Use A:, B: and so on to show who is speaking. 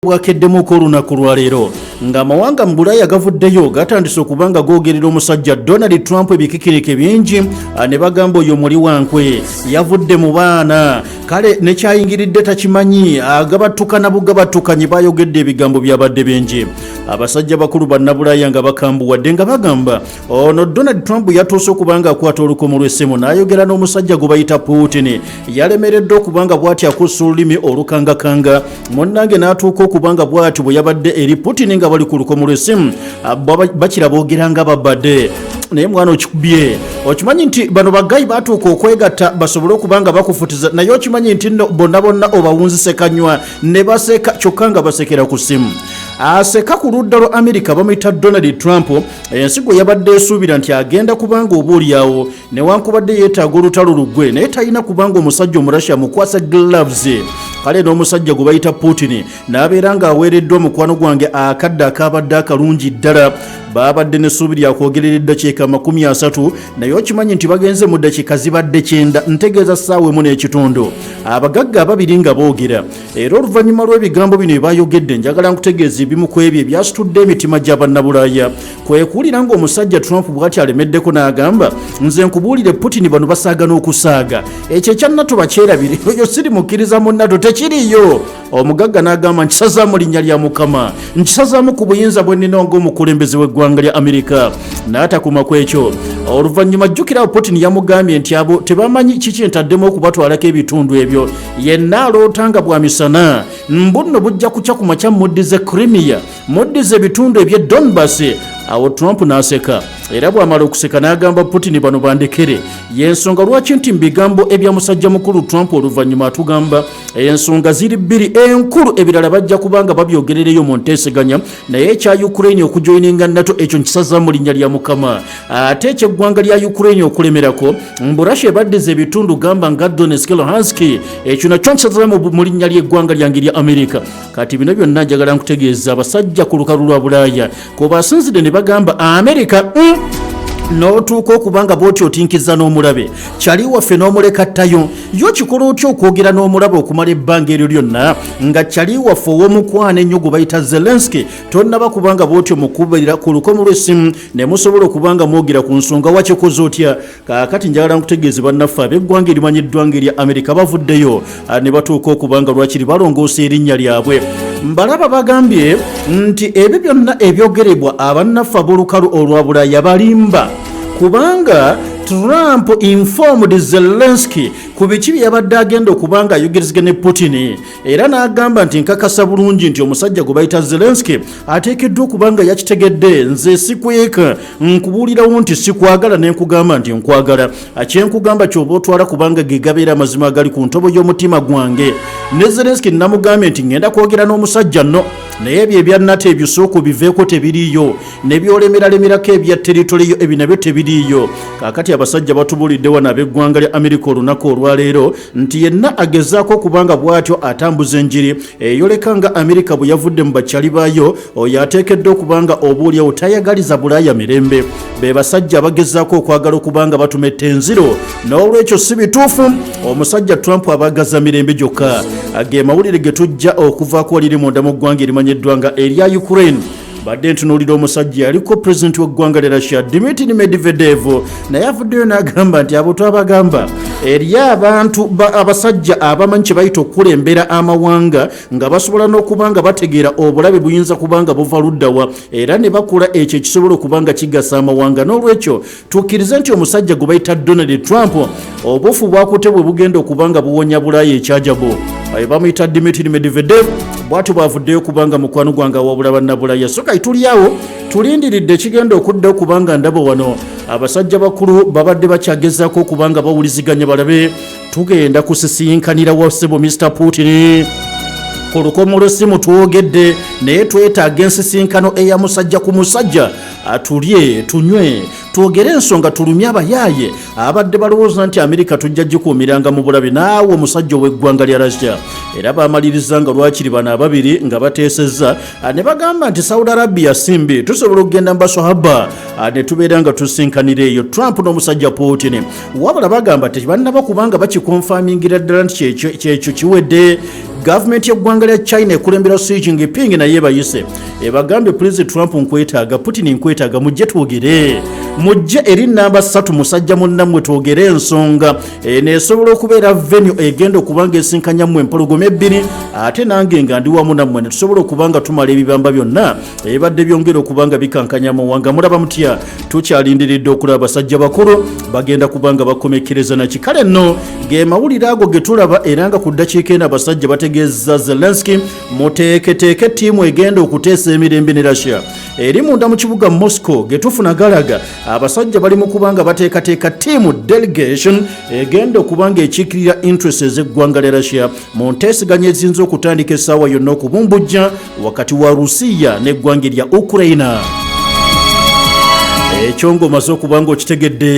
A: bwakeddemu ko olunaku lwaleero ng'amawanga mu Bulaaya gavuddeyo gatandise okubanga googerera omusajja Donald Trump ebikikirike bingi ne bagamba oyo muli wankwe yavudde mu baana kale nekyayingiridde takimanyi agabattukana bugabattukanyi bayogedde ebigambo byabadde bingi abasajja bakulu bannabulaaya nga bakambuwadde nga bagamba ono Donald Trump yatuuse okubanga akwata olukomo lw'essimu n'ayogera n'omusajja gwe bayita Putin yalemeredde okubanga bw'ati akussa olulimi olukangakanga munnange n'atuuka okubanga bw'ati bwe yabadde eri Putin nga bali ku lukomo lw'essimu bakira boogera nga babadde naye mwana okikubye okimanyi nti bano bagayi batuuka okwegatta basobole okubanga bakufutiza naye okimanyi nti bonna bonna obawunzise kanywa ne baseka kyokka nga basekera ku ssimu aseka ku ludda lwa Amerika bamuyita Donald Trump ensigo yabadde esuubira nti agenda kubanga obuulyawo newankubadde yeetaaga olutalo luggwe naye talina kubanga omusajja omurasha mukwasa gloves kale n'omusajja gwe bayita Putin n'abeera ng'aweereddwa omukwano gwange akadde akabadde akalungi ddala babadde n'essuubi lya kwogerera eddakiika 30 naye okimanyi nti bagenze mu ddakiika zibadde 9 ntegeeza ssaawa emu n'ekitundu abagagga ababiri nga boogera era oluvannyuma lw'ebigambo bino ebayogedde njagala nkutegeeza ebimu ku ebyo ebyasitudde emitima gy'abannabulaaya kwe kuwulira ng'omusajja Trump bw'ati alemeddeko n'agamba nze nkubuulire Putin bano basaagana okusaaga ekyo ekyannato bakyerabire oyo siri mukkiriza mu nnato tekiriyo omugagga n'agamba nkisazaamu linnya lya Mukama nkisazaamu ku buyinza bwe nnina ng'omukulembeze w'eggwanga lya Amerika n'atakuma ku ekyo oluvannyuma jjukira Putin yamugambye nti abo tebamanyi kiki ntaddemu okubatwalako ebitundu ebyo yenna alootanga bwa misana mbunno bujja kuca ku makya muddize Crimea muddize ebitundu eby'e Donbass awo Trump n'aseka era bw'amala okuseka n'agamba Putin bano bandekere y'ensonga lwaki nti mu bigambo ebya musajja mukulu Trump oluvannyuma atugamba ensonga ziri bbiri enkulu ebirala bajja kubanga babyogerereyo mu nteeseganya naye ekya Ukraine okujoyininga NATO ekyo nkisazaamu linnya lya Mukama ate eky'eggwanga lya Ukraine okulemerako Russia ebaddiza ebitundu gamba nga Donetsk Luhansk ekyo nakyo nkisazaamu mu linnya ly'eggwanga lyange lya Amerika kati bino byonna njagala nkutegeeza abasajja ku lukalu lwa Bulaaya kuba asinzidde ne bagamba Amerika n'otuuka okubanga bw'oti otinkiza n'omulabe kyali waffe n'omulekattayo yo kikola otya okwogera n'omulabe okumala ebbanga eryo lyonna nga kyali waffe ow'omukwana ennyo gwe bayita Zelensky tonnaba kubanga bw'oti omukubirira ku lukomo lw'essimu ne musobola okubanga mwogera ku nsonga wakikoze otya kaakati njagala nkutegeeze bannaffe ab'eggwanga erimanyiddwa ng'erya Amerika bavuddeyo ne batuuka okubanga lwakiri balongoosa erinnya lyabwe mbalaba bagambye nti ebyo byonna ebyogerebwa abannaffe ab'olukalu olwa Bulaaya balimba kubanga Trump informed Zelensky ku biki bye yabadde agenda okubanga ayogerezega ne Putin era n'agamba nti nkakasa bulungi nti omusajja gwe bayita Zelensky ateekeddwa okubanga yakitegedde nze sikweka nkubuulirawo nti sikwagala ne nkugamba nti nkwagala akyenkugamba ky'oba otwala kubanga ge gabeera amazima agali ku ntobo y'omutima gwange ne Zelensky namugambye nti ngenda kwogera n'omusajja nno naye ebyo ebyannate ebisooka biveeko tebiriiyo ne byolemeralemerako ebya teritoriyo ebyo nabyo tebiriiyo kaakati abasajja batubulidde wano ab'eggwanga lya Amerika olunaku olwaleero nti yenna agezaako okubanga bw'atyo atambuza enjiri eyoleka nga Amerika bwe yavudde mu bakyali baayo oyo ateekeddwa okubanga obuulyawo tayagaliza Bulaaya mirembe be basajja abagezaako okwagala okubanga batumetta enziro n'olwekyo si bituufu omusajja Trump abagaza mirembe gyokka ge mawulire ge tujja okuvaako waliri munda mu ggwanga erimanyiddwa nga erya Ukraine badde ntunuulira omusajja yaliko pulezidenti w'eggwanga lya Russia Dmitry Medvedev naye avuddeyo n'agamba nti abo twabagamba eri abantu abasajja abamanyi kye bayita okukulembera amawanga nga basobola n'okubanga bategeera obulabe buyinza kubanga buva luddawa era ne bakola ekyo ekisobola okubanga kigasa amawanga n'olwekyo tukkirize nti omusajja gwe bayita Donald Trump obufu bwakute bwe bugenda okubanga buwonya Bulaaya ekyajabo bamuyita Dmitry Medvedev bw'atyo bwavuddeyo kubanga mukwano gwange awabula bannabulaaya so kati tuli awo tulindiridde ekigenda okudda okubanga ndabo wano abasajja bakulu babadde bakyagezaako okubanga bawuliziganya balabe tugenda kusisinkanira wa ssebo Mr. Putin ku lukomo lw'essimu twogedde naye twetaaga ensisinkano eya musajja ku musajja atulye tunywe twogere ensonga tulumye abayaaye abadde balowooza nti Amerika tujja gikuumiranga mu bulabe naawe omusajja ow'eggwanga lya Russia era baamaliriza nga lwakiri bano ababiri nga bateesezza ne bagamba nti Saudi Arabia simbi tusobola okugenda mu baswahaba ne tubeera nga tusinkanira eyo Trump n'omusajja Putin wabula bagamba tebannaba kubanga bakikonfamingira ddala nti kyekyo kiwedde Gavumenti y'eggwanga lya China ekulembera Xi Jinping naye bayise ebagambye President Trump nkwetaaga, Putin nkwetaaga, mujje twogere, mujje eri namba 3 musajja munnammwe twogere ensonga nesobola okubeera venue egenda okubanga esinkanya mmwe empologoma ebbiri ate nange nga ndi wamu nammwe netusobola okubanga tumala ebibamba byonna ebadde byongera okubanga bikankanya Mawanga. Mulaba mutya tukyalindiridde okulaba abasajja bakulu bagenda kubanga bakomekereza na kikale nno ge mawulire ago getulaba era nga ku ddakiika eno abasajja bategeeza Zelensky muteeketeeke ttiimu egenda okuteesa emirembe ne Russia eri munda mu kibuga Moscow getufuna galaga abasajja bali mu kubanga bateekateeka ttiimu delegation egenda okubanga ekiikirira interest ez'eggwanga lya Russia mu nteeseganya eziyinza okutandika essaawa yonna okubumbujja wakati wa Rusiya n'eggwanga lya Ukraine. Ekyo ng'omaze okubanga okitegedde